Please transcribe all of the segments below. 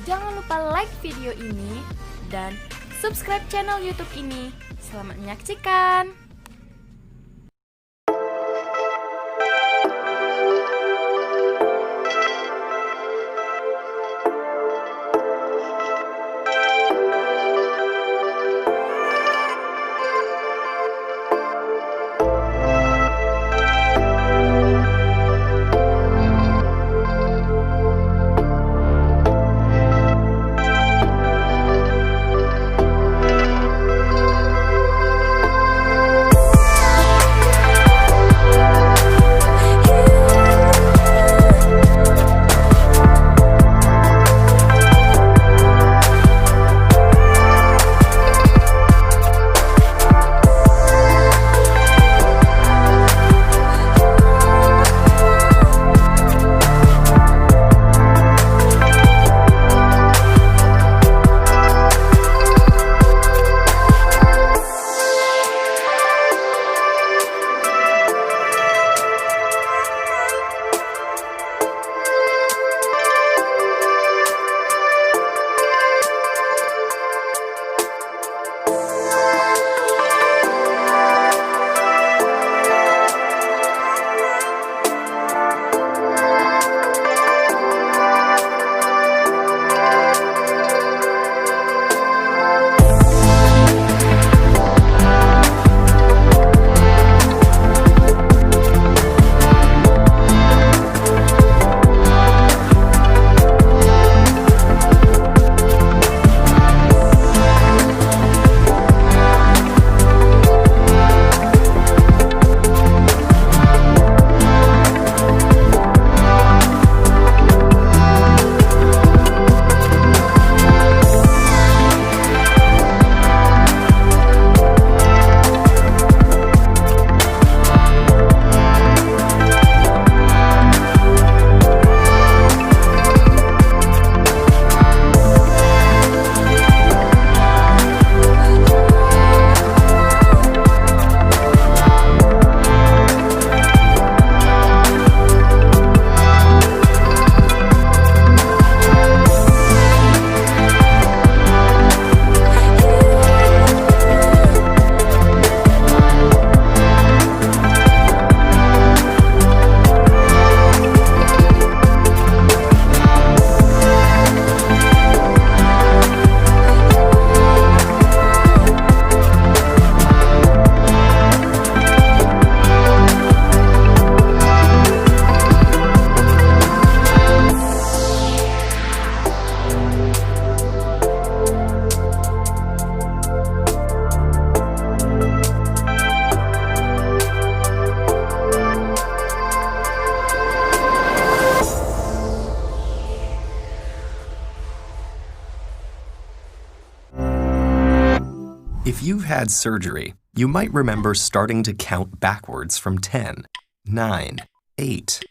Jangan lupa like video ini dan subscribe channel YouTube ini. Selamat menyaksikan. If you've had surgery, you might remember starting to count backwards from 10, 9, 8,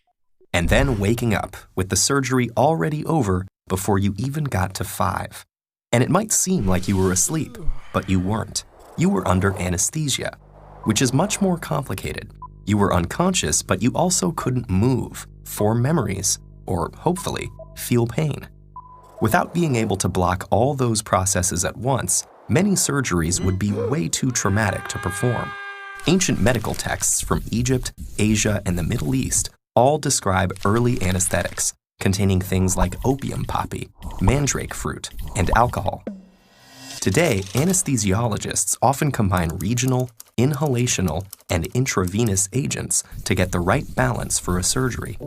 and then waking up with the surgery already over before you even got to 5. And it might seem like you were asleep, but you weren't. You were under anesthesia, which is much more complicated. You were unconscious, but you also couldn't move, form memories, or hopefully feel pain. Without being able to block all those processes at once, many surgeries would be way too traumatic to perform. Ancient medical texts from Egypt, Asia, and the Middle East all describe early anesthetics containing things like opium poppy, mandrake fruit, and alcohol. Today, anesthesiologists often combine regional, inhalational, and intravenous agents to get the right balance for a surgery.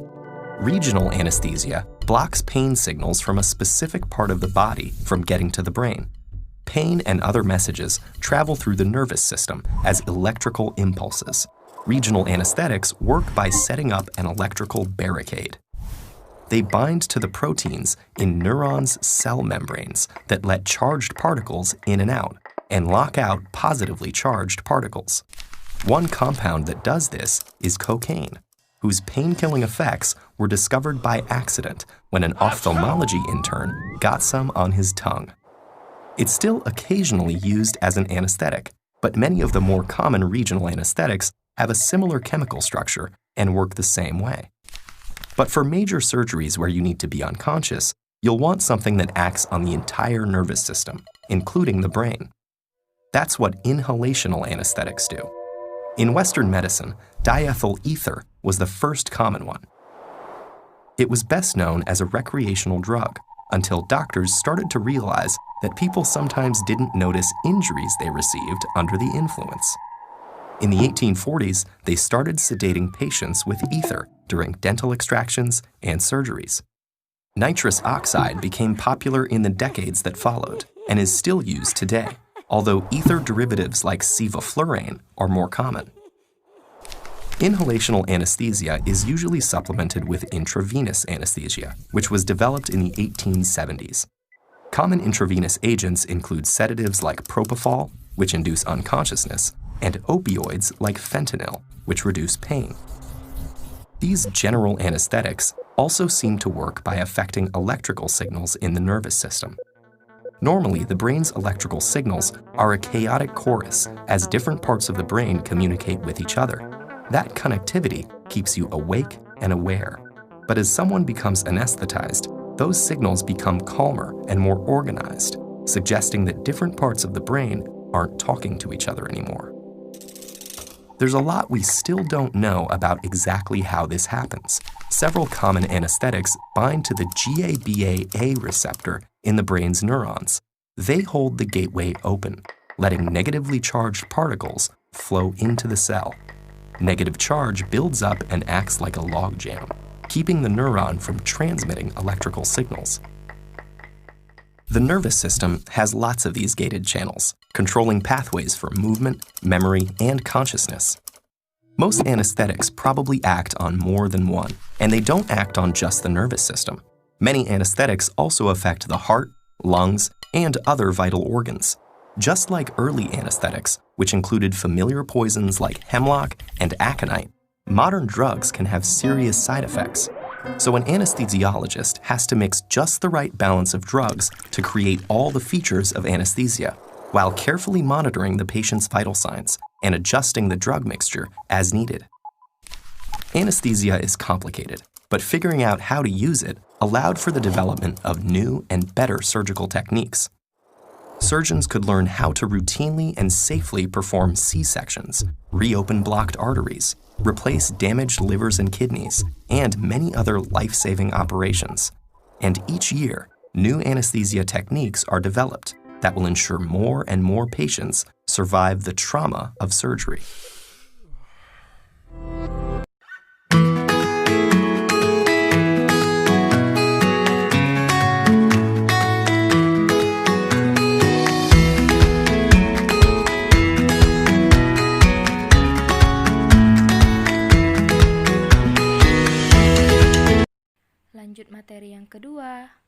Regional anesthesia blocks pain signals from a specific part of the body from getting to the brain. Pain and other messages travel through the nervous system as electrical impulses. Regional anesthetics work by setting up an electrical barricade. They bind to the proteins in neurons' cell membranes that let charged particles in and out and lock out positively charged particles. One compound that does this is cocaine, whose pain-killing effects were discovered by accident when an ophthalmology intern got some on his tongue. It's still occasionally used as an anesthetic, but many of the more common regional anesthetics have a similar chemical structure and work the same way. But for major surgeries where you need to be unconscious, you'll want something that acts on the entire nervous system, including the brain. That's what inhalational anesthetics do. In Western medicine, diethyl ether was the first common one. It was best known as a recreational drug until doctors started to realize that people sometimes didn't notice injuries they received under the influence. In the 1840s, they started sedating patients with ether during dental extractions and surgeries. Nitrous oxide became popular in the decades that followed and is still used today, although ether derivatives like sevoflurane are more common. Inhalational anesthesia is usually supplemented with intravenous anesthesia, which was developed in the 1870s. Common intravenous agents include sedatives like propofol, which induce unconsciousness, and opioids like fentanyl, which reduce pain. These general anesthetics also seem to work by affecting electrical signals in the nervous system. Normally, the brain's electrical signals are a chaotic chorus as different parts of the brain communicate with each other. That connectivity keeps you awake and aware. But as someone becomes anesthetized, those signals become calmer and more organized, suggesting that different parts of the brain aren't talking to each other anymore. There's a lot we still don't know about exactly how this happens. Several common anesthetics bind to the GABA-A receptor in the brain's neurons. They hold the gateway open, letting negatively charged particles flow into the cell. Negative charge builds up and acts like a logjam, keeping the neuron from transmitting electrical signals. The nervous system has lots of these gated channels, controlling pathways for movement, memory, and consciousness. Most anesthetics probably act on more than one, and they don't act on just the nervous system. Many anesthetics also affect the heart, lungs, and other vital organs. Just like early anesthetics, which included familiar poisons like hemlock and aconite, modern drugs can have serious side effects. So an anesthesiologist has to mix just the right balance of drugs to create all the features of anesthesia, while carefully monitoring the patient's vital signs and adjusting the drug mixture as needed. Anesthesia is complicated, but figuring out how to use it allowed for the development of new and better surgical techniques. Surgeons could learn how to routinely and safely perform C-sections, reopen blocked arteries, replace damaged livers and kidneys, and many other life-saving operations. And each year, new anesthesia techniques are developed that will ensure more and more patients survive the trauma of surgery. Lanjut materi yang kedua.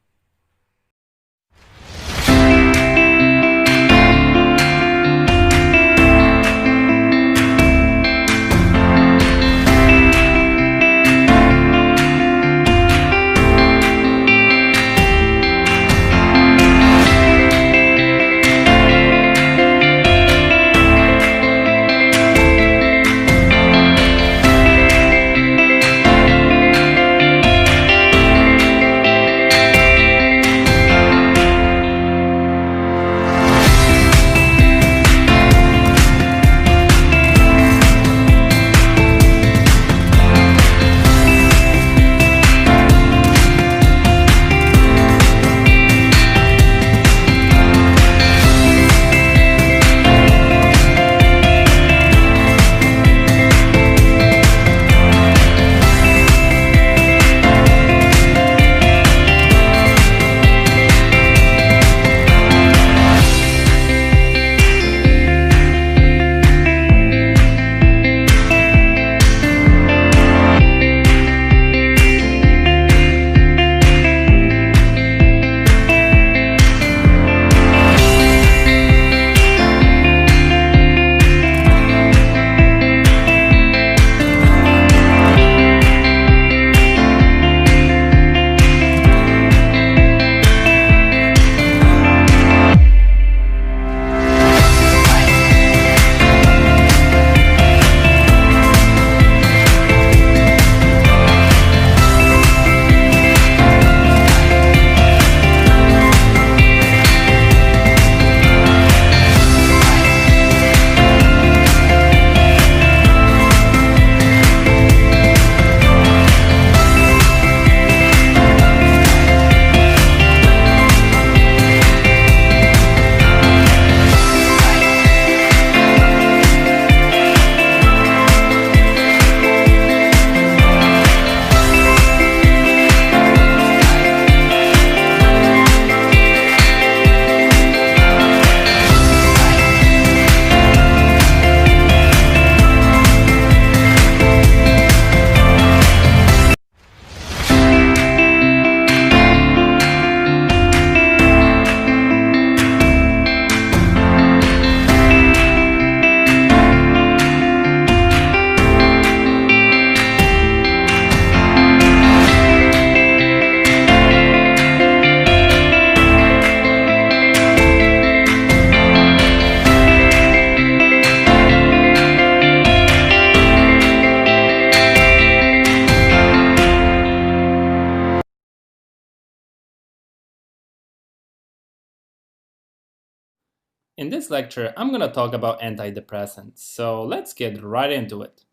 In this lecture, I'm going to talk about antidepressants, so let's get right into it.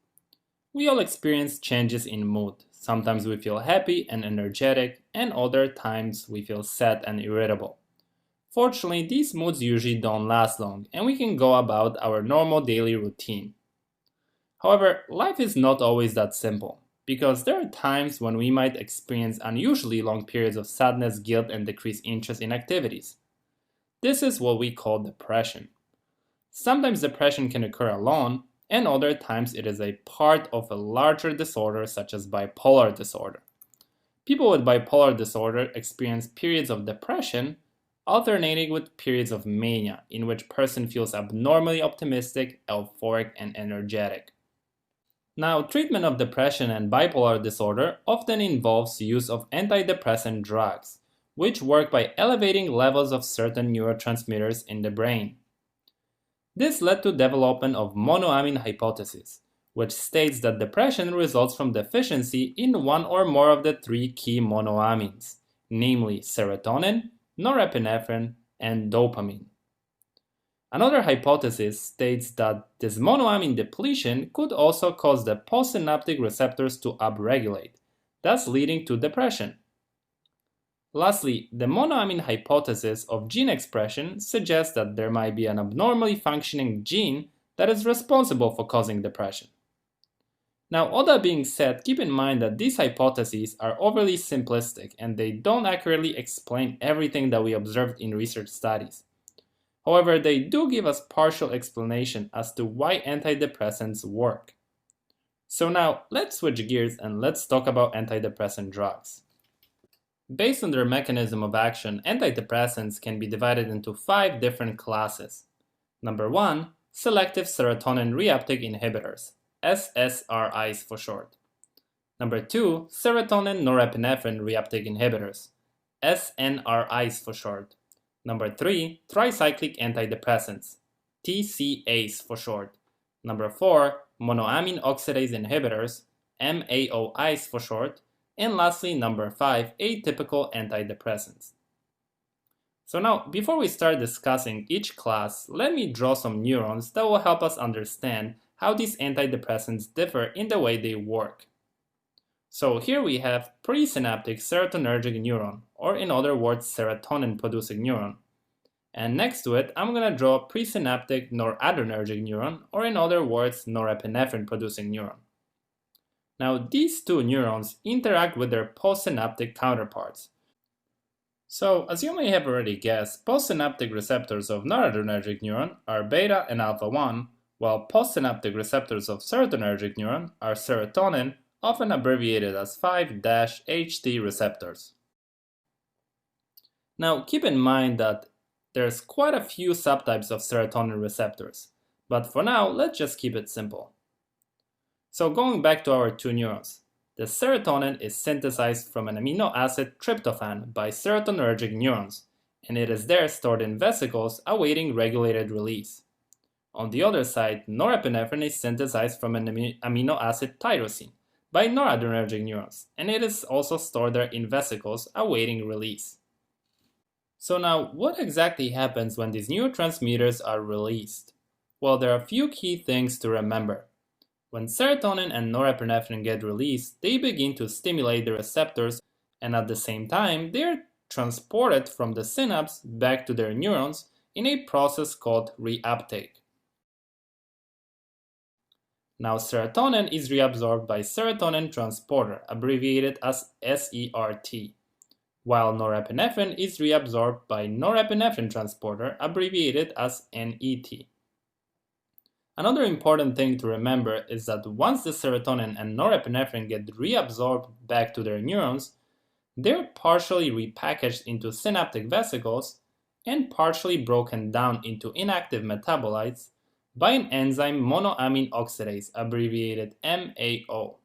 We all experience changes in mood. Sometimes we feel happy and energetic, and other times we feel sad and irritable. Fortunately, these moods usually don't last long, and we can go about our normal daily routine. However, life is not always that simple, because there are times when we might experience unusually long periods of sadness, guilt, and decreased interest in activities. This is what we call depression. Sometimes depression can occur alone, and other times it is a part of a larger disorder such as bipolar disorder. People with bipolar disorder experience periods of depression alternating with periods of mania, in which person feels abnormally optimistic, euphoric, and energetic. Now, treatment of depression and bipolar disorder often involves use of antidepressant drugs, which work by elevating levels of certain neurotransmitters in the brain. This led to development of monoamine hypothesis, which states that depression results from deficiency in one or more of the three key monoamines, namely serotonin, norepinephrine, and dopamine. Another hypothesis states that this monoamine depletion could also cause the postsynaptic receptors to upregulate, thus leading to depression. Lastly, the monoamine hypothesis of gene expression suggests that there might be an abnormally functioning gene that is responsible for causing depression. Now, all that being said, keep in mind that these hypotheses are overly simplistic and they don't accurately explain everything that we observed in research studies. However, they do give us partial explanation as to why antidepressants work. So now, let's switch gears and let's talk about antidepressant drugs. Based on their mechanism of action, antidepressants can be divided into 5 different classes. Number 1, selective serotonin reuptake inhibitors, SSRIs for short. Number 2, serotonin norepinephrine reuptake inhibitors, SNRIs for short. Number 3, tricyclic antidepressants, TCAs for short. Number 4, monoamine oxidase inhibitors, MAOIs for short. And lastly, number 5, atypical antidepressants. So now, before we start discussing each class, let me draw some neurons that will help us understand how these antidepressants differ in the way they work. So here we have presynaptic serotonergic neuron, or in other words, serotonin-producing neuron. And next to it, I'm going to draw presynaptic noradrenergic neuron, or in other words, norepinephrine-producing neuron. Now, these two neurons interact with their postsynaptic counterparts. So, as you may have already guessed, postsynaptic receptors of noradrenergic neuron are beta and alpha 1, while postsynaptic receptors of serotonergic neuron are serotonin, often abbreviated as 5-HT receptors. Now, keep in mind that there's quite a few subtypes of serotonin receptors, but for now, let's just keep it simple. So going back to our two neurons, the serotonin is synthesized from an amino acid tryptophan by serotonergic neurons, and it is there stored in vesicles awaiting regulated release. On the other side, norepinephrine is synthesized from an amino acid tyrosine by noradrenergic neurons, and it is also stored there in vesicles awaiting release. So now, what exactly happens when these neurotransmitters are released? Well, there are a few key things to remember. When serotonin and norepinephrine get released, they begin to stimulate the receptors, and at the same time, they are transported from the synapse back to their neurons in a process called reuptake. Now, serotonin is reabsorbed by serotonin transporter, abbreviated as SERT, while norepinephrine is reabsorbed by norepinephrine transporter, abbreviated as NET. Another important thing to remember is that once the serotonin and norepinephrine get reabsorbed back to their neurons, they're partially repackaged into synaptic vesicles and partially broken down into inactive metabolites by an enzyme monoamine oxidase, abbreviated MAO.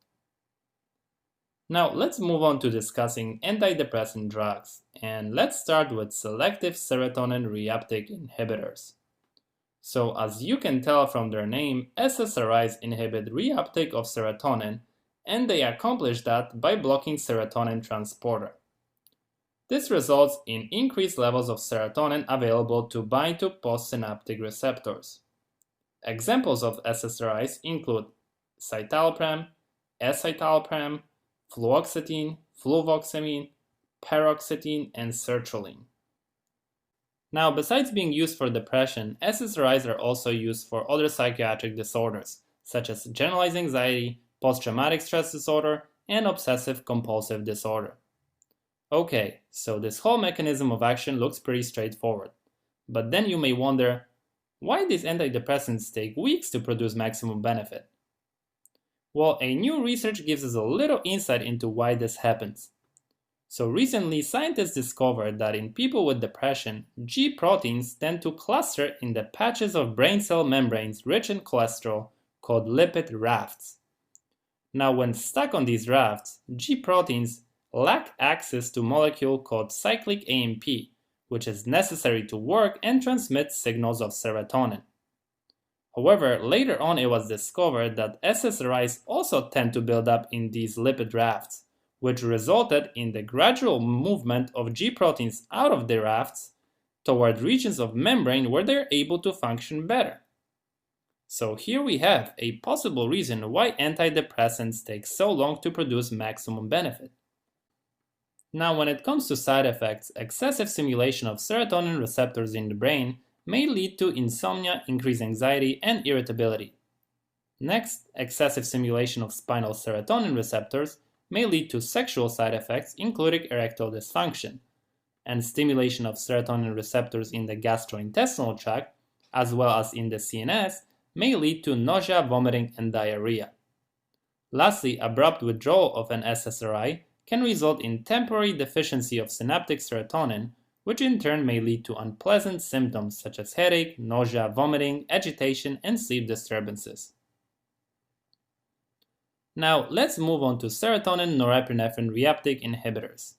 Now let's move on to discussing antidepressant drugs, and let's start with selective serotonin reuptake inhibitors. So as you can tell from their name, SSRIs inhibit reuptake of serotonin, and they accomplish that by blocking serotonin transporter. This results in increased levels of serotonin available to bind to postsynaptic receptors. Examples of SSRIs include citalopram, escitalopram, fluoxetine, fluvoxamine, paroxetine, and sertraline. Now, besides being used for depression, SSRIs are also used for other psychiatric disorders, such as generalized anxiety, post-traumatic stress disorder, and obsessive-compulsive disorder. Okay, so this whole mechanism of action looks pretty straightforward. But then you may wonder, why these antidepressants take weeks to produce maximum benefit? Well, a new research gives us a little insight into why this happens. So recently, scientists discovered that in people with depression, G proteins tend to cluster in the patches of brain cell membranes rich in cholesterol called lipid rafts. Now, when stuck on these rafts, G proteins lack access to a molecule called cyclic AMP, which is necessary to work and transmit signals of serotonin. However, later on it was discovered that SSRIs also tend to build up in these lipid rafts, which resulted in the gradual movement of G proteins out of the rafts toward regions of membrane where they're able to function better. So here we have a possible reason why antidepressants take so long to produce maximum benefit. Now, when it comes to side effects, excessive stimulation of serotonin receptors in the brain may lead to insomnia, increased anxiety, and irritability. Next, excessive stimulation of spinal serotonin receptors may lead to sexual side effects, including erectile dysfunction, and stimulation of serotonin receptors in the gastrointestinal tract, as well as in the CNS, may lead to nausea, vomiting, and diarrhea. Lastly, abrupt withdrawal of an SSRI can result in temporary deficiency of synaptic serotonin, which in turn may lead to unpleasant symptoms such as headache, nausea, vomiting, agitation, and sleep disturbances. Now, let's move on to serotonin norepinephrine reuptake inhibitors.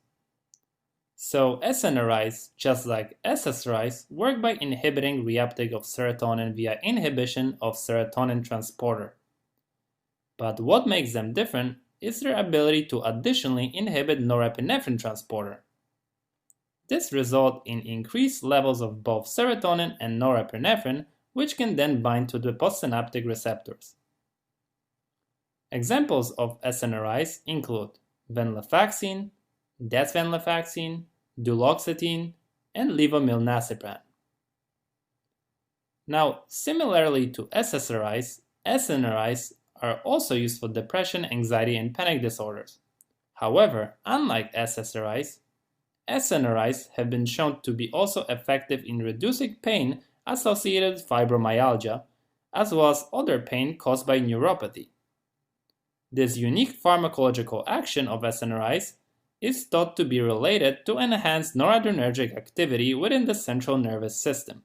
So, SNRIs, just like SSRIs, work by inhibiting reuptake of serotonin via inhibition of serotonin transporter. But what makes them different is their ability to additionally inhibit norepinephrine transporter. This results in increased levels of both serotonin and norepinephrine, which can then bind to the postsynaptic receptors. Examples of SNRIs include venlafaxine, desvenlafaxine, duloxetine, and levomilnacipran. Now, similarly to SSRIs, SNRIs are also used for depression, anxiety, and panic disorders. However, unlike SSRIs, SNRIs have been shown to be also effective in reducing pain associated with fibromyalgia, as well as other pain caused by neuropathy. This unique pharmacological action of SNRIs is thought to be related to enhanced noradrenergic activity within the central nervous system.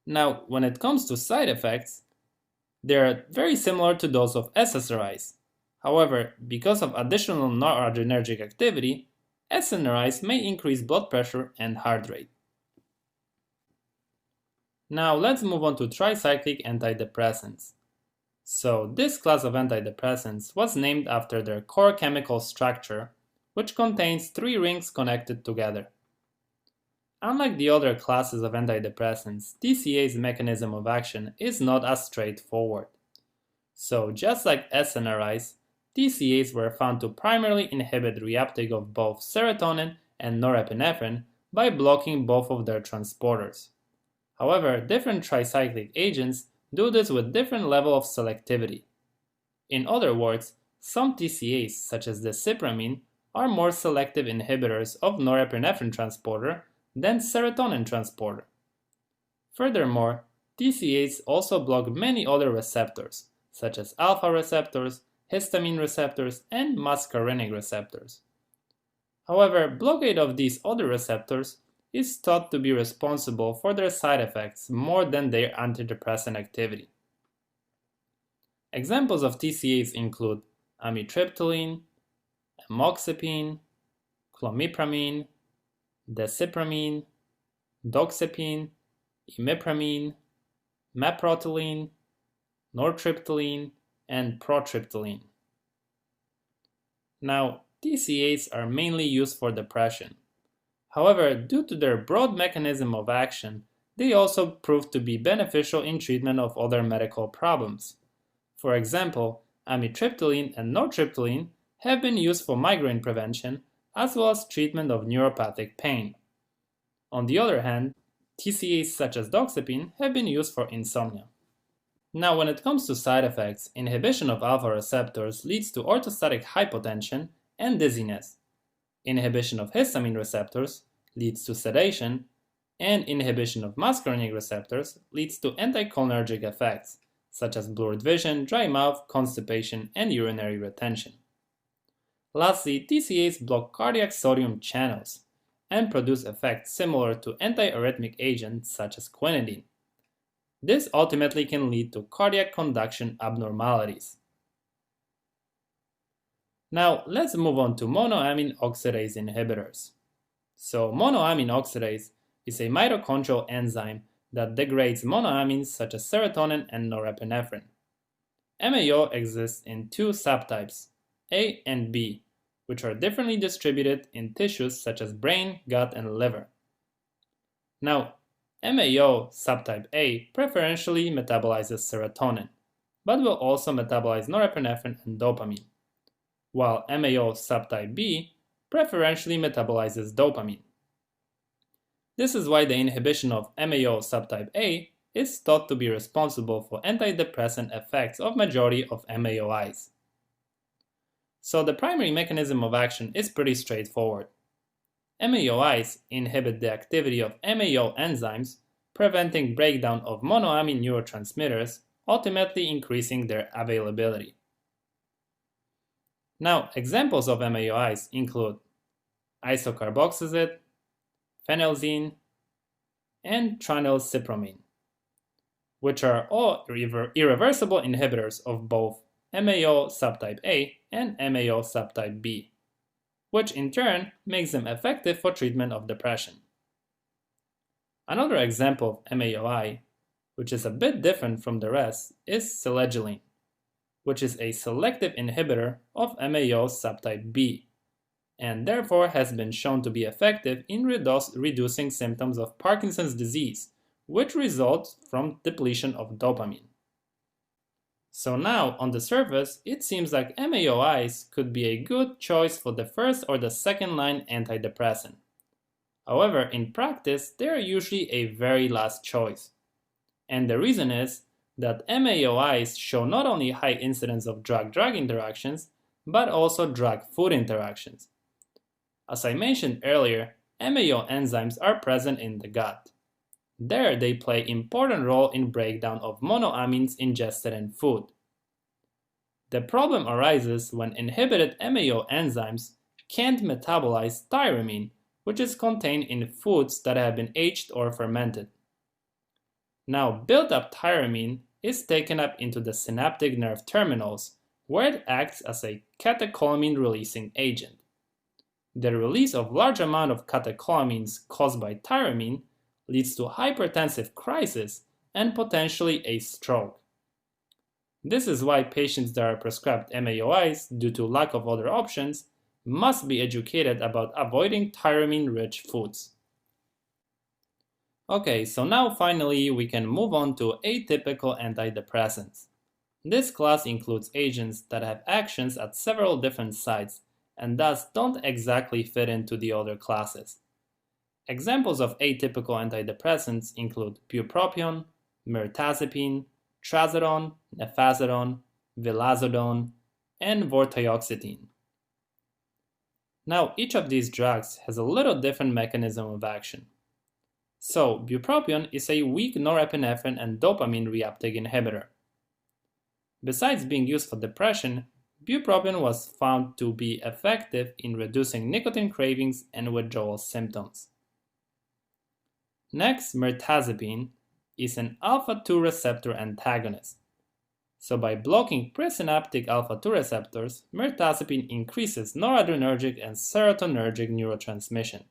Now, when it comes to side effects, they are very similar to those of SSRIs. However, because of additional noradrenergic activity, SNRIs may increase blood pressure and heart rate. Now, let's move on to tricyclic antidepressants. So, this class of antidepressants was named after their core chemical structure, which contains 3 rings connected together. Unlike the other classes of antidepressants, TCA's mechanism of action is not as straightforward. So, just like SNRIs, TCAs were found to primarily inhibit reuptake of both serotonin and norepinephrine by blocking both of their transporters. However, different tricyclic agents do this with different level of selectivity. In other words, some TCAs, such as desipramine, are more selective inhibitors of norepinephrine transporter than serotonin transporter. Furthermore, TCAs also block many other receptors, such as alpha receptors, histamine receptors, and muscarinic receptors. However, blockade of these other receptors is thought to be responsible for their side effects more than their antidepressant activity. Examples of TCAs include amitriptyline, amoxapine, clomipramine, desipramine, doxepine, imipramine, meprotylene, nortriptyline, and protriptyline. Now, TCAs are mainly used for depression. However, due to their broad mechanism of action, they also prove to be beneficial in treatment of other medical problems. For example, amitriptyline and nortriptyline have been used for migraine prevention as well as treatment of neuropathic pain. On the other hand, TCAs such as doxepin have been used for insomnia. Now, when it comes to side effects, inhibition of alpha receptors leads to orthostatic hypotension and dizziness. Inhibition of histamine receptors leads to sedation, and inhibition of muscarinic receptors leads to anticholinergic effects, such as blurred vision, dry mouth, constipation, and urinary retention. Lastly, TCAs block cardiac sodium channels and produce effects similar to antiarrhythmic agents such as quinidine. This ultimately can lead to cardiac conduction abnormalities. Now, let's move on to monoamine oxidase inhibitors. So, monoamine oxidase is a mitochondrial enzyme that degrades monoamines such as serotonin and norepinephrine. MAO exists in two subtypes, A and B, which are differently distributed in tissues such as brain, gut, and liver. Now, MAO subtype A preferentially metabolizes serotonin, but will also metabolize norepinephrine and dopamine, while MAO subtype B preferentially metabolizes dopamine. This is why the inhibition of MAO subtype A is thought to be responsible for antidepressant effects of majority of MAOIs. So the primary mechanism of action is pretty straightforward. MAOIs inhibit the activity of MAO enzymes, preventing breakdown of monoamine neurotransmitters, ultimately increasing their availability. Now, examples of MAOIs include isocarboxazid, phenelzine, and tranylcypromine, which are all irreversible inhibitors of both MAO subtype A and MAO subtype B, which in turn makes them effective for treatment of depression. Another example of MAOI, which is a bit different from the rest, is selegiline, which is a selective inhibitor of MAO subtype B, and therefore has been shown to be effective in reducing symptoms of Parkinson's disease, which results from depletion of dopamine. So now, on the surface, it seems like MAOIs could be a good choice for the first or the second line antidepressant. However, in practice, they are usually a very last choice. And the reason is that MAOIs show not only high incidence of drug-drug interactions, but also drug-food interactions. As I mentioned earlier, MAO enzymes are present in the gut. There, they play an important role in breakdown of monoamines ingested in food. The problem arises when inhibited MAO enzymes can't metabolize tyramine, which is contained in foods that have been aged or fermented. Now, built-up tyramine is taken up into the synaptic nerve terminals, where it acts as a catecholamine-releasing agent. The release of large amount of catecholamines caused by tyramine leads to hypertensive crisis and potentially a stroke. This is why patients that are prescribed MAOIs due to lack of other options must be educated about avoiding tyramine-rich foods. Okay, so now finally we can move on to atypical antidepressants. This class includes agents that have actions at several different sites and thus don't exactly fit into the other classes. Examples of atypical antidepressants include bupropion, mirtazapine, trazodone, nefazodone, vilazodone, and vortioxetine. Now, each of these drugs has a little different mechanism of action. So, bupropion is a weak norepinephrine and dopamine reuptake inhibitor. Besides being used for depression, bupropion was found to be effective in reducing nicotine cravings and withdrawal symptoms. Next, mirtazapine is an alpha-2 receptor antagonist. So by blocking presynaptic alpha-2 receptors, mirtazapine increases noradrenergic and serotonergic neurotransmission.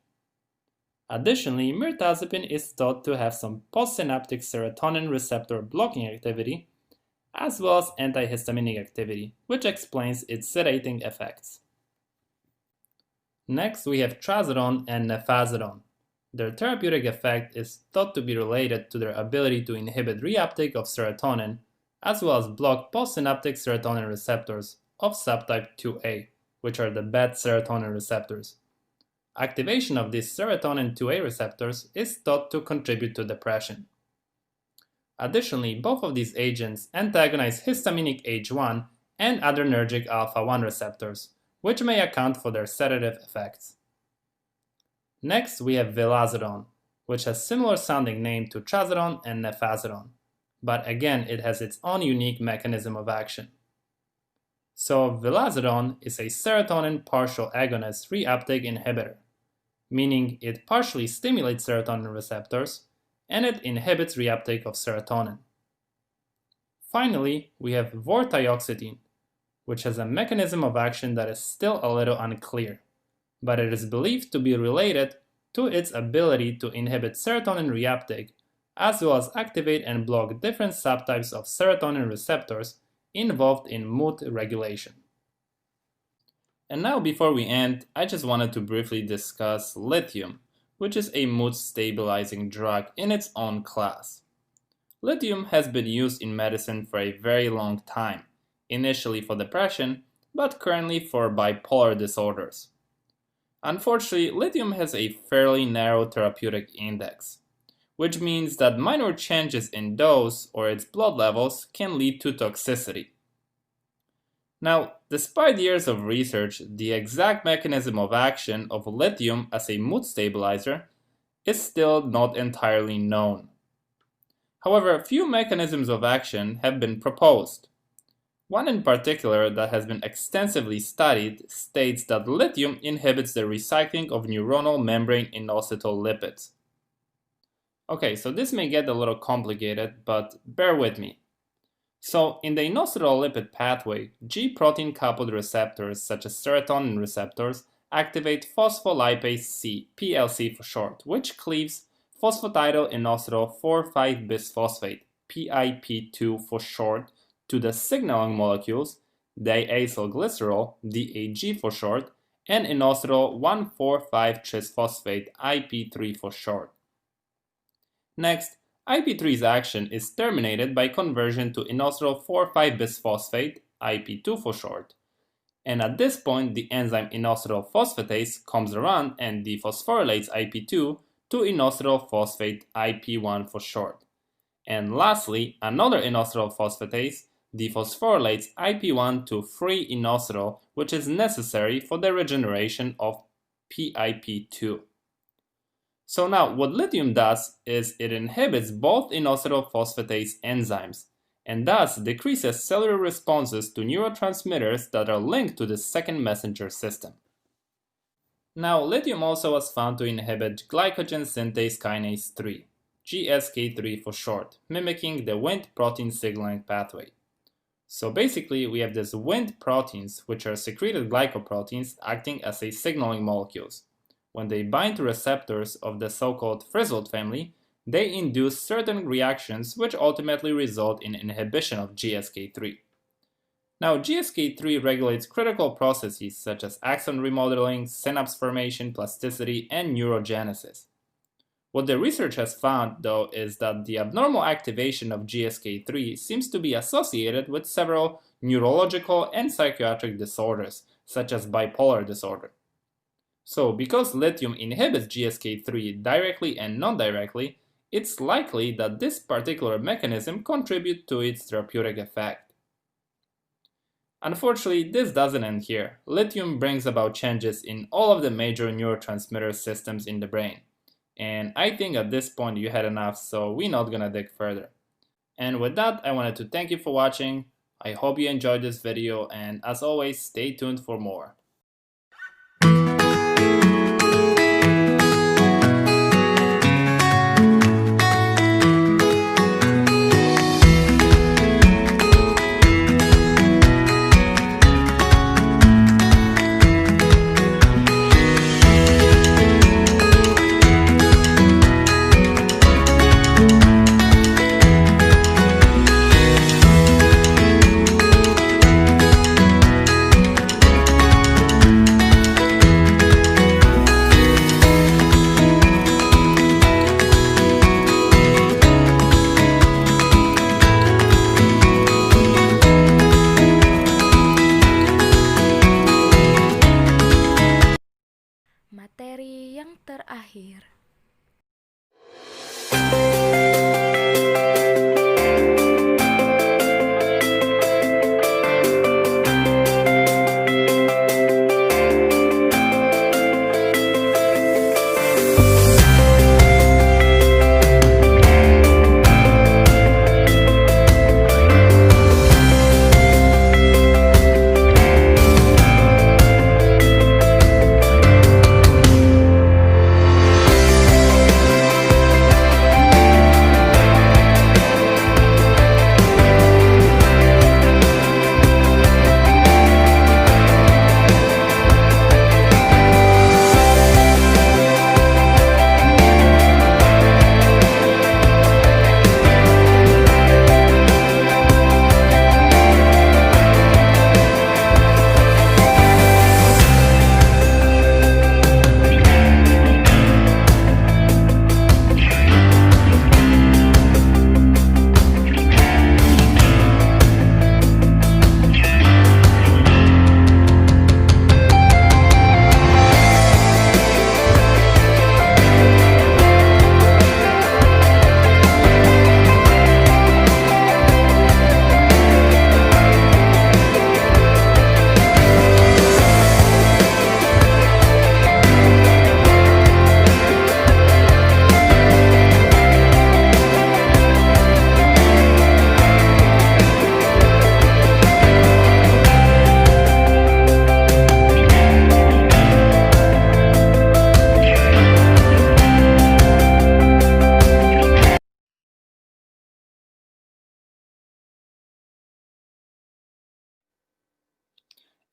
Additionally, mirtazapine is thought to have some postsynaptic serotonin receptor blocking activity, as well as antihistaminic activity, which explains its sedating effects. Next, we have trazodone and nefazodone. Their therapeutic effect is thought to be related to their ability to inhibit reuptake of serotonin, as well as block postsynaptic serotonin receptors of subtype 2A, which are the bad serotonin receptors. Activation of these serotonin 2A receptors is thought to contribute to depression. Additionally, both of these agents antagonize histaminic H1 and adrenergic alpha-1 receptors, which may account for their sedative effects. Next, we have vilazodone, which has similar sounding name to trazodone and nefazodone, but again it has its own unique mechanism of action. So vilazodone is a serotonin partial agonist reuptake inhibitor, meaning it partially stimulates serotonin receptors and it inhibits reuptake of serotonin. Finally, we have vortioxetine, which has a mechanism of action that is still a little unclear, but it is believed to be related to its ability to inhibit serotonin reuptake, as well as activate and block different subtypes of serotonin receptors involved in mood regulation. And now, before we end, I just wanted to briefly discuss lithium, which is a mood stabilizing drug in its own class. Lithium has been used in medicine for a very long time, initially for depression, but currently for bipolar disorders. Unfortunately, lithium has a fairly narrow therapeutic index, which means that minor changes in dose or its blood levels can lead to toxicity. Now, despite years of research, the exact mechanism of action of lithium as a mood stabilizer is still not entirely known. However, a few mechanisms of action have been proposed. One in particular that has been extensively studied states that lithium inhibits the recycling of neuronal membrane inositol lipids. Okay, so this may get a little complicated, but bear with me. So, in the inositol lipid pathway, G-protein coupled receptors such as serotonin receptors activate phospholipase C, PLC for short, which cleaves phosphatidylinositol 4,5-bisphosphate, PIP2 for short, to the signaling molecules diacylglycerol, DAG for short, and inositol 1,4,5-trisphosphate, IP3 for short. Next, IP3's action is terminated by conversion to inositol 4,5-bisphosphate, IP2 for short. And at this point, the enzyme inositol phosphatase comes around and dephosphorylates IP2 to inositol phosphate, IP1 for short. And lastly, another inositol phosphatase dephosphorylates IP1 to free inositol, which is necessary for the regeneration of PIP2. So now, what lithium does is it inhibits both inositol phosphatase enzymes, and thus decreases cellular responses to neurotransmitters that are linked to the second messenger system. Now, lithium also was found to inhibit glycogen synthase kinase 3, GSK3 for short, mimicking the Wnt protein signaling pathway. So basically, we have these Wnt proteins, which are secreted glycoproteins acting as a signaling molecules. When they bind to receptors of the so-called frizzled family, they induce certain reactions which ultimately result in inhibition of GSK3. Now, GSK3 regulates critical processes such as axon remodeling, synapse formation, plasticity, and neurogenesis. What the research has found, though, is that the abnormal activation of GSK3 seems to be associated with several neurological and psychiatric disorders, such as bipolar disorder. So, because lithium inhibits GSK3 directly and non-directly, it's likely that this particular mechanism contributes to its therapeutic effect. Unfortunately, this doesn't end here. Lithium brings about changes in all of the major neurotransmitter systems in the brain. And I think at this point you had enough, so we're not gonna dig further. And with that, I wanted to thank you for watching. I hope you enjoyed this video, and as always, stay tuned for more. yang terakhir.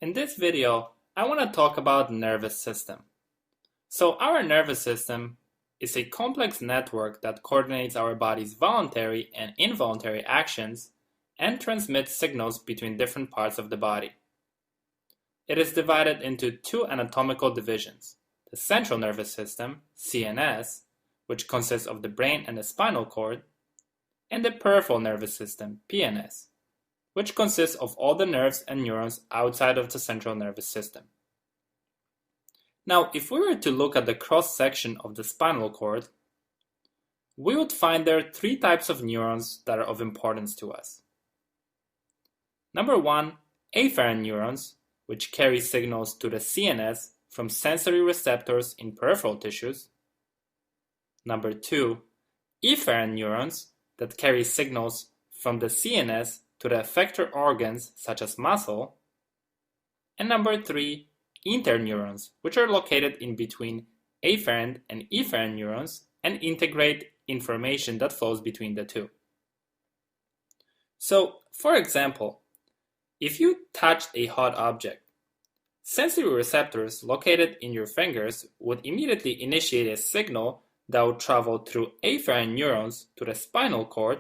In this video, I want to talk about nervous system. So our nervous system is a complex network that coordinates our body's voluntary and involuntary actions and transmits signals between different parts of the body. It is divided into two anatomical divisions: the central nervous system, CNS, which consists of the brain and the spinal cord, and the peripheral nervous system, PNS, which consists of all the nerves and neurons outside of the central nervous system. Now, if we were to look at the cross-section of the spinal cord, we would find there are three types of neurons that are of importance to us. Number one, afferent neurons, which carry signals to the CNS from sensory receptors in peripheral tissues. Number two, efferent neurons that carry signals from the CNS to the effector organs such as muscle. And number three, interneurons, which are located in between afferent and efferent neurons and integrate information that flows between the two. So, for example, if you touched a hot object, sensory receptors located in your fingers would immediately initiate a signal that would travel through afferent neurons to the spinal cord,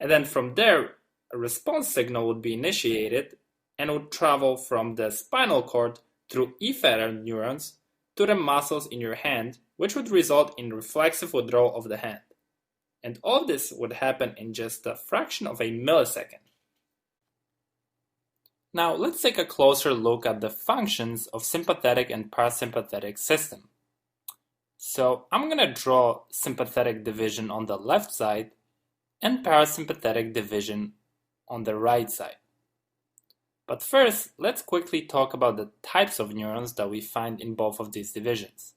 and then from there, a response signal would be initiated and would travel from the spinal cord through efferent neurons to the muscles in your hand, which would result in reflexive withdrawal of the hand. And all this would happen in just a fraction of a millisecond. Now let's take a closer look at the functions of sympathetic and parasympathetic system. So I'm going to draw sympathetic division on the left side and parasympathetic division on the right side. But first, let's quickly talk about the types of neurons that we find in both of these divisions.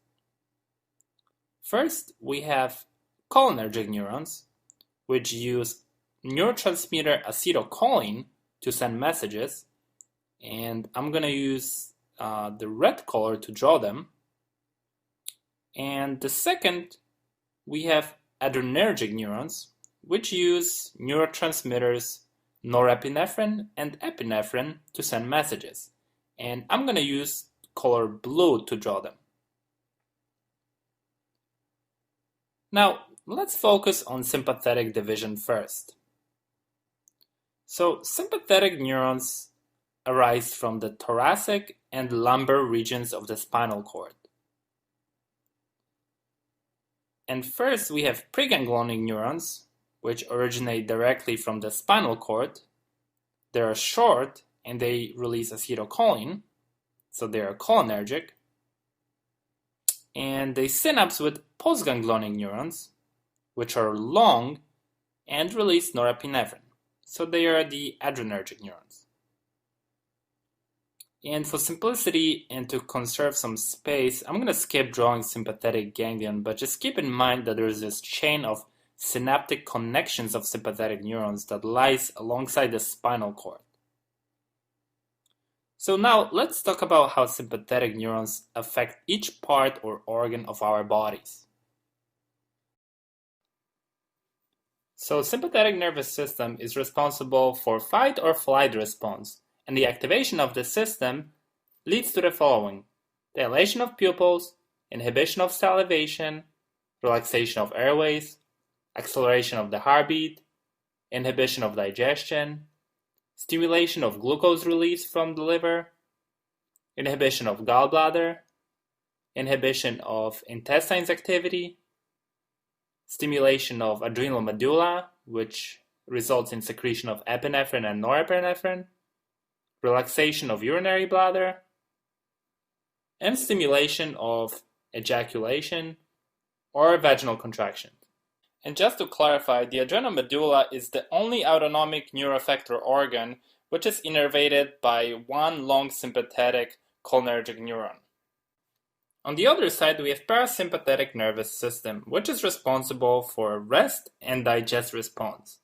First, we have cholinergic neurons, which use neurotransmitter acetylcholine to send messages, and I'm going to use the red color to draw them. And the second, we have adrenergic neurons, which use neurotransmitters norepinephrine and epinephrine to send messages. And I'm going to use color blue to draw them. Now, let's focus on sympathetic division first. So, sympathetic neurons arise from the thoracic and lumbar regions of the spinal cord. And first, we have preganglionic neurons, which originate directly from the spinal cord. They are short and they release acetylcholine, so they are cholinergic. and they synapse with postganglionic neurons, which are long and release norepinephrine. So they are the adrenergic neurons. And for simplicity and to conserve some space, I'm going to skip drawing sympathetic ganglion, but just keep in mind that there's this chain of synaptic connections of sympathetic neurons that lies alongside the spinal cord. So now let's talk about how sympathetic neurons affect each part or organ of our bodies. So sympathetic nervous system is responsible for fight or flight response, and the activation of the system leads to the following: dilation of pupils, inhibition of salivation, relaxation of airways, acceleration of the heartbeat, inhibition of digestion, stimulation of glucose release from the liver, inhibition of gallbladder, inhibition of intestines activity, stimulation of adrenal medulla, which results in secretion of epinephrine and norepinephrine, relaxation of urinary bladder, and stimulation of ejaculation or vaginal contraction. And just to clarify, the adrenal medulla is the only autonomic neuroeffector organ which is innervated by one long sympathetic cholinergic neuron. On the other side, we have parasympathetic nervous system, which is responsible for rest and digest response.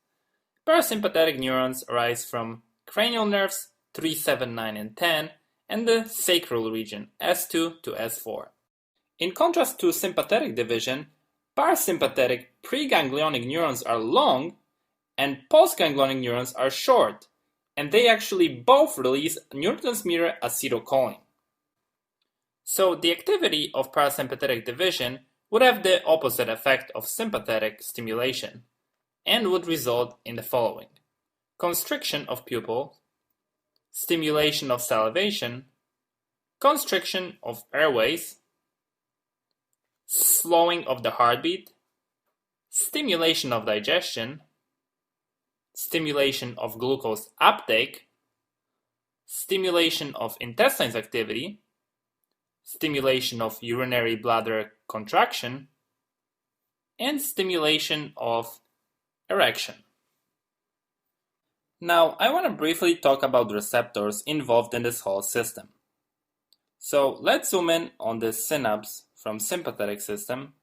Parasympathetic neurons arise from cranial nerves 3, 7, 9, and 10, and the sacral region S2 to S4. In contrast to sympathetic division, parasympathetic preganglionic neurons are long and postganglionic neurons are short, and they actually both release neurotransmitter acetylcholine. So the activity of parasympathetic division would have the opposite effect of sympathetic stimulation and would result in the following: constriction of pupil, stimulation of salivation, constriction of airways, slowing of the heartbeat, stimulation of digestion, stimulation of glucose uptake, stimulation of intestines activity, stimulation of urinary bladder contraction, and stimulation of erection. Now, I want to briefly talk about the receptors involved in this whole system. So let's zoom in on this synapse from sympathetic system,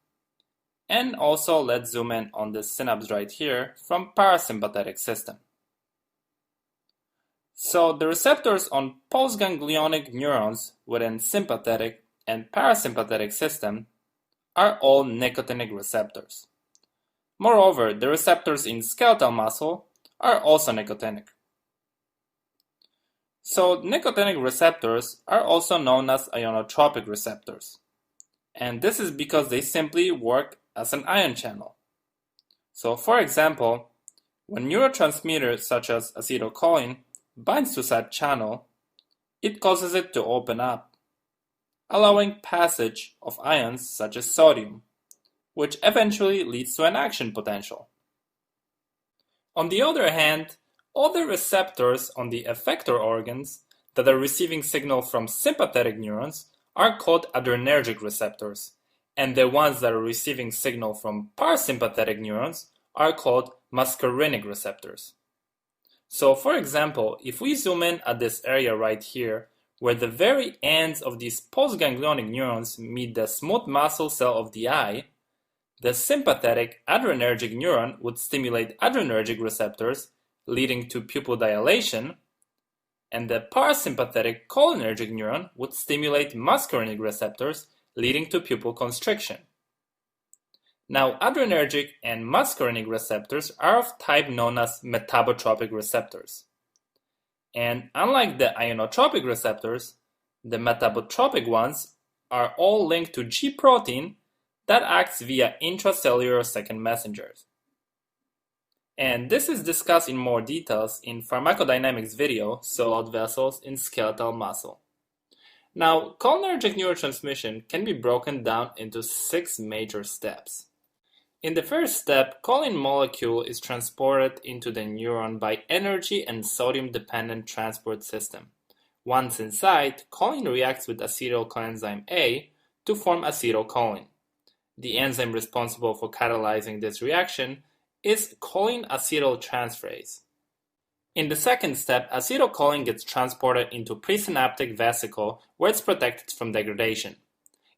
and also let's zoom in on this synapse right here from parasympathetic system. So the receptors on postganglionic neurons within sympathetic and parasympathetic system are all nicotinic receptors. Moreover, the receptors in skeletal muscle are also nicotinic. So nicotinic receptors are also known as ionotropic receptors, and this is because they simply work as an ion channel. So for example, when neurotransmitters such as acetylcholine binds to such channel, it causes it to open up, allowing passage of ions such as sodium, which eventually leads to an action potential. On the other hand, all the receptors on the effector organs that are receiving signal from sympathetic neurons are called adrenergic receptors, and the ones that are receiving signal from parasympathetic neurons are called muscarinic receptors. So for example, if we zoom in at this area right here, where the very ends of these postganglionic neurons meet the smooth muscle cell of the eye, the sympathetic adrenergic neuron would stimulate adrenergic receptors, leading to pupil dilation, and the parasympathetic cholinergic neuron would stimulate muscarinic receptors, leading to pupil constriction. Now, adrenergic and muscarinic receptors are of type known as metabotropic receptors. And unlike the ionotropic receptors, the metabotropic ones are all linked to G protein that acts via intracellular second messengers. And this is discussed in more details in pharmacodynamics video, so blood vessels in skeletal muscle. Now, cholinergic neurotransmission can be broken down into 6 major steps. In the first step, choline molecule is transported into the neuron by energy and sodium-dependent transport system. Once inside, choline reacts with acetyl coenzyme A to form acetylcholine. The enzyme responsible for catalyzing this reaction is choline acetyltransferase. In the second step, acetylcholine gets transported into presynaptic vesicle where it's protected from degradation.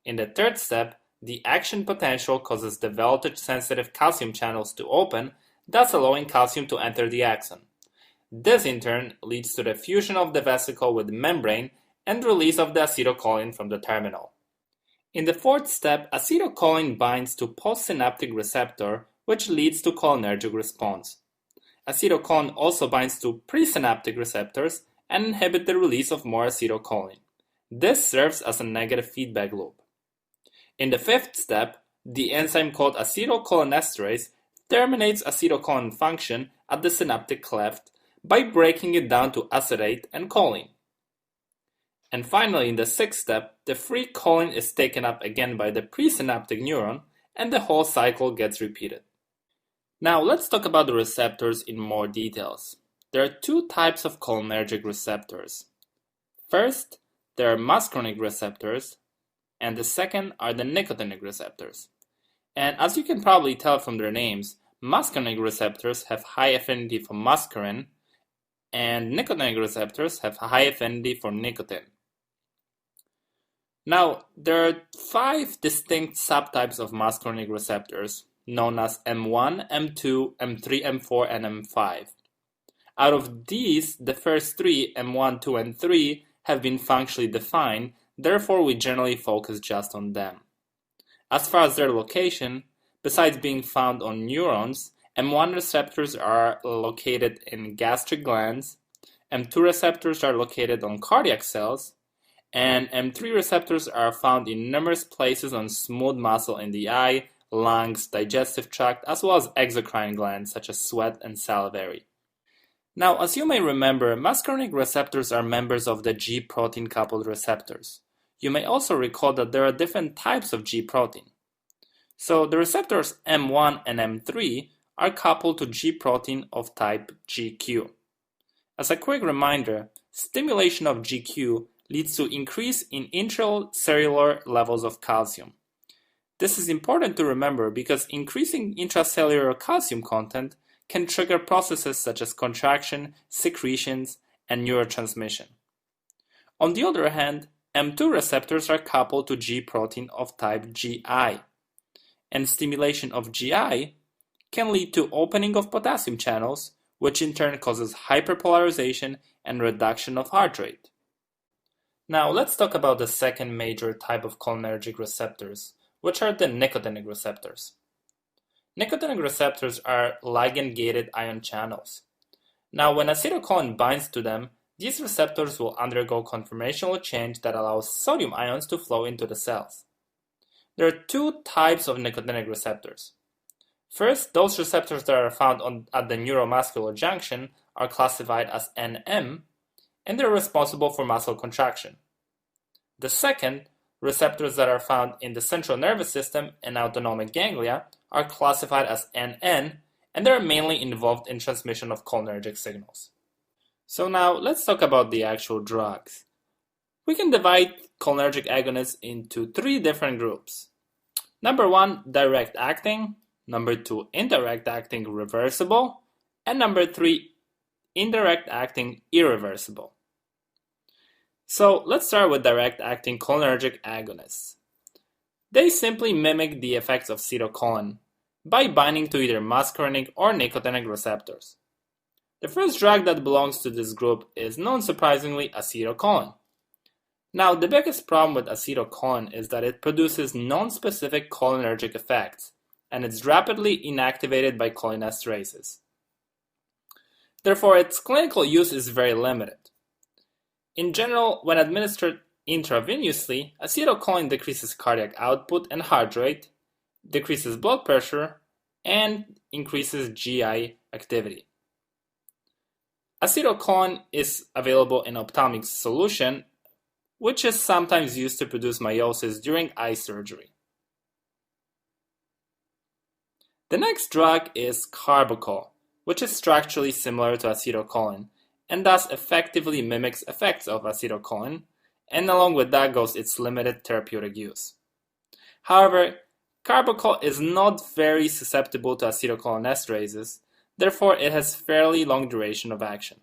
In the third step, the action potential causes the voltage-sensitive calcium channels to open, thus allowing calcium to enter the axon. This in turn leads to the fusion of the vesicle with the membrane and release of the acetylcholine from the terminal. In the fourth step, acetylcholine binds to postsynaptic receptor, which leads to cholinergic response. Acetylcholine also binds to presynaptic receptors and inhibits the release of more acetylcholine. This serves as a negative feedback loop. In the fifth step, the enzyme called acetylcholinesterase terminates acetylcholine function at the synaptic cleft by breaking it down to acetate and choline. And finally, in the sixth step, the free choline is taken up again by the presynaptic neuron and the whole cycle gets repeated. Now let's talk about the receptors in more details. There are two types of cholinergic receptors. First, there are muscarinic receptors, and the second are the nicotinic receptors. And as you can probably tell from their names, muscarinic receptors have high affinity for muscarine, and nicotinic receptors have high affinity for nicotine. Now, there are 5 distinct subtypes of muscarinic receptors, known as M1, M2, M3, M4, and M5. Out of these, the first 3, M1, 2, and 3, have been functionally defined, therefore we generally focus just on them. As far as their location, besides being found on neurons, M1 receptors are located in gastric glands, M2 receptors are located on cardiac cells, and M3 receptors are found in numerous places on smooth muscle in the eye, lungs, digestive tract, as well as exocrine glands such as sweat and salivary. Now, as you may remember, muscarinic receptors are members of the G protein coupled receptors. You may also recall that there are different types of G protein. So the receptors M1 and M3 are coupled to G protein of type GQ. As a quick reminder, stimulation of GQ leads to increase in intracellular levels of calcium. This is important to remember because increasing intracellular calcium content can trigger processes such as contraction, secretions, and neurotransmission. On the other hand, M2 receptors are coupled to G protein of type GI, and stimulation of GI can lead to opening of potassium channels, which in turn causes hyperpolarization and reduction of heart rate. Now let's talk about the second major type of cholinergic receptors, which are the nicotinic receptors. Nicotinic receptors are ligand-gated ion channels. Now when acetylcholine binds to them, these receptors will undergo conformational change that allows sodium ions to flow into the cells. There are 2 types of nicotinic receptors. First, those receptors that are found at the neuromuscular junction are classified as NM, and they're responsible for muscle contraction. The second, receptors that are found in the central nervous system and autonomic ganglia are classified as NN, and they're mainly involved in transmission of cholinergic signals. So now let's talk about the actual drugs. We can divide cholinergic agonists into 3 different groups. Number 1, direct acting. Number 2, indirect acting reversible. And number 3, indirect acting irreversible. So let's start with direct acting cholinergic agonists. They simply mimic the effects of acetylcholine by binding to either muscarinic or nicotinic receptors. The first drug that belongs to this group is, non-surprisingly, acetylcholine. Now, the biggest problem with acetylcholine is that it produces non-specific cholinergic effects, and it's rapidly inactivated by cholinesterases. Therefore, its clinical use is very limited. In general, when administered intravenously, acetylcholine decreases cardiac output and heart rate, decreases blood pressure, and increases GI activity. Acetylcholine is available in ophthalmic solution, which is sometimes used to produce miosis during eye surgery. The next drug is carbachol, which is structurally similar to acetylcholine, and thus effectively mimics effects of acetylcholine, and along with that goes its limited therapeutic use. However, carbachol is not very susceptible to acetylcholinesterases, therefore it has fairly long duration of action.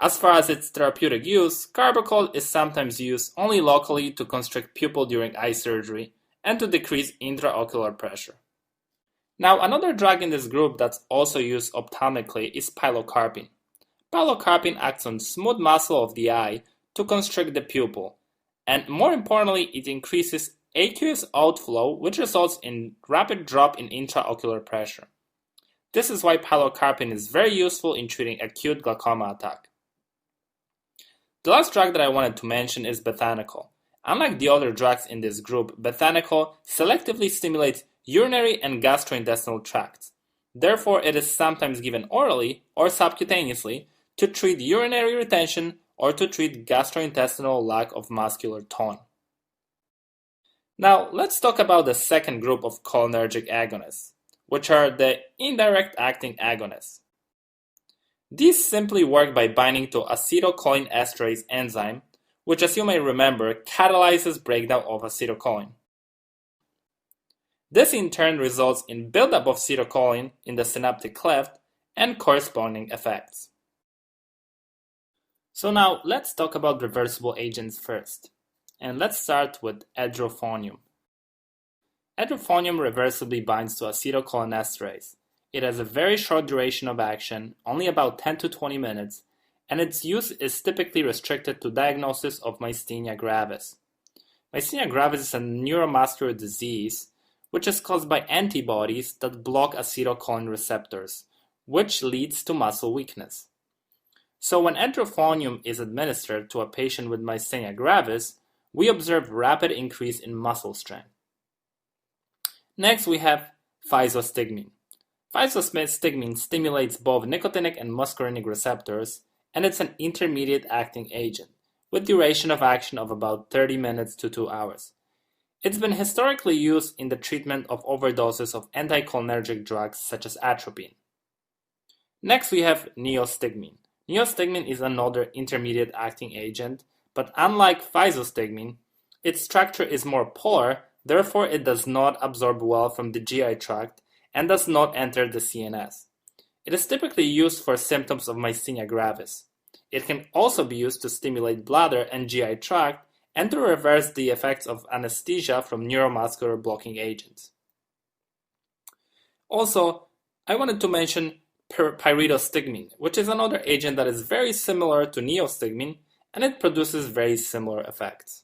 As far as its therapeutic use, carbachol is sometimes used only locally to constrict pupil during eye surgery and to decrease intraocular pressure. Now, another drug in this group that's also used ophthalmically is pilocarpine. Pilocarpine acts on smooth muscle of the eye to constrict the pupil, and more importantly, it increases aqueous outflow, which results in rapid drop in intraocular pressure. This is why pilocarpine is very useful in treating acute glaucoma attack. The last drug that I wanted to mention is bethanechol. Unlike the other drugs in this group, bethanechol selectively stimulates urinary and gastrointestinal tracts. Therefore, it is sometimes given orally or subcutaneously to treat urinary retention or to treat gastrointestinal lack of muscular tone. Now, let's talk about the second group of cholinergic agonists, which are the indirect acting agonists. These simply work by binding to acetylcholinesterase enzyme, which, as you may remember, catalyzes breakdown of acetylcholine. This in turn results in buildup of acetylcholine in the synaptic cleft and corresponding effects. So now let's talk about reversible agents first, and let's start with edrophonium. Edrophonium reversibly binds to acetylcholinesterase. It has a very short duration of action, only about 10 to 20 minutes, and its use is typically restricted to diagnosis of myasthenia gravis. Myasthenia gravis is a neuromuscular disease which is caused by antibodies that block acetylcholine receptors, which leads to muscle weakness. So when edrophonium is administered to a patient with myasthenia gravis, we observe rapid increase in muscle strength. Next we have physostigmine. Physostigmine stimulates both nicotinic and muscarinic receptors, and it's an intermediate acting agent, with duration of action of about 30 minutes to 2 hours. It's been historically used in the treatment of overdoses of anticholinergic drugs such as atropine. Next we have neostigmine. Neostigmine is another intermediate acting agent, but unlike physostigmine, its structure is more polar, therefore it does not absorb well from the GI tract and does not enter the CNS. It is typically used for symptoms of myasthenia gravis. It can also be used to stimulate bladder and GI tract and to reverse the effects of anesthesia from neuromuscular blocking agents. Also, I wanted to mention pyridostigmine, which is another agent that is very similar to neostigmine, and it produces very similar effects.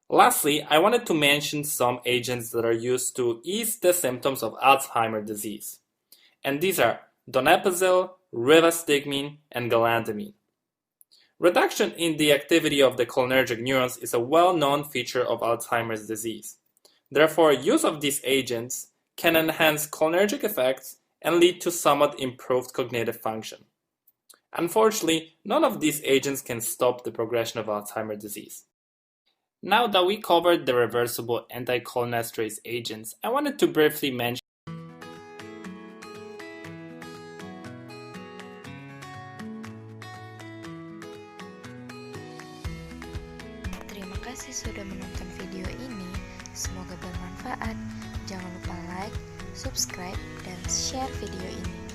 Lastly, I wanted to mention some agents that are used to ease the symptoms of Alzheimer's disease. And these are donepezil, rivastigmine, and galantamine. Reduction in the activity of the cholinergic neurons is a well-known feature of Alzheimer's disease. Therefore, use of these agents can enhance cholinergic effects and lead to somewhat improved cognitive function. Unfortunately, none of these agents can stop the progression of Alzheimer's disease. Now that we covered the reversible anticholinesterase agents, I wanted to briefly mention Terima kasih sudah menonton video ini. Semoga bermanfaat. Jangan lupa like, subscribe, dan share video ini.